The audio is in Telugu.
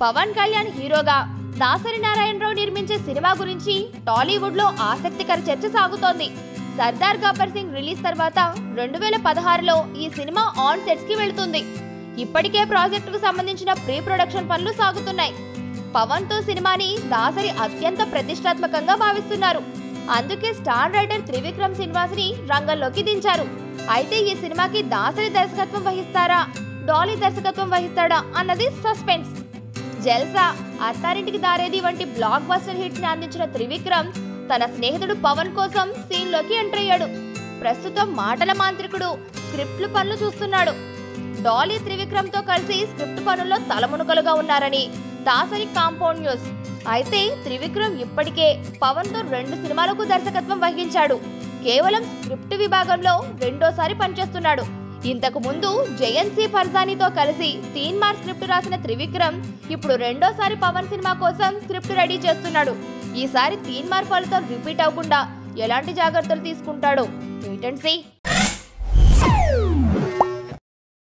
పవన్ కళ్యాణ్ హీరోగా దాసరి నారాయణరావు నిర్మించే సినిమా గురించి టాలీవుడ్ లో ఆసక్తికర చర్చ సాగుతోంది. సర్దార్ గబ్బర్ సింగ్ రిలీజ్ తర్వాత 2016లో ఈ సినిమా ఆన్ సెట్స్ కి వెళ్తుంది. ఇప్పటికే ప్రాజెక్టుకు సంబంధించిన ప్రీ ప్రొడక్షన్ పనులు సాగుతున్నాయి. పవన్ తో సినిమాని దాసరి అత్యంత ప్రతిష్టాత్మకంగా భావిస్తున్నారు. అందుకే స్టార్ రైటర్ త్రివిక్రమ్ శ్రీనివాస్ని రంగంలోకి దించారు. అయితే ఈ సినిమాకి దాసరి దర్శకత్వం వహిస్తారా, డాలీ దర్శకత్వం వహిస్తాడా అన్నది సస్పెన్స్. జల్సా, అత్తారింటికి దారేది వంటి బ్లాక్ బస్టర్ హిట్స్ ని అందించిన త్రివిక్రమ్ తన స్నేహితుడు పవన్ కోసం సీన్ లోకి ఎంటర్ అయ్యాడు. ప్రస్తుతం మాటల మాంత్రికుడు స్క్రిప్ట్లు పనులు చూస్తున్నాడు. డాలీ త్రివిక్రమ్ తో కలిసి స్క్రిప్ట్ పనుల్లో తలమునకలుగా ఉన్నారని దాసరి కాంపౌండ్ న్యూస్. అయితే త్రివిక్రమ్ ఇప్పటికే పవన్ తో 2 సినిమాలకు దర్శకత్వం వహించాడు. కేవలం స్క్రిప్ట్ విభాగంలో రెండోసారి పనిచేస్తున్నాడు. ఇంతకు ముందు జయన్ ఫర్జానీతో కలిసి తీన్మార్ స్క్రిప్ట్ రాసిన త్రివిక్రమ్ ఇప్పుడు రెండోసారి పవన్ సినిమా కోసం స్క్రిప్ట్ రెడీ చేస్తున్నాడు. ఈసారి తీన్మార్ ఫలితం రిపీట్ అవ్వకుండా ఎలాంటి జాగ్రత్తలు తీసుకుంటాడో వెయిట్ అండ్ సీ.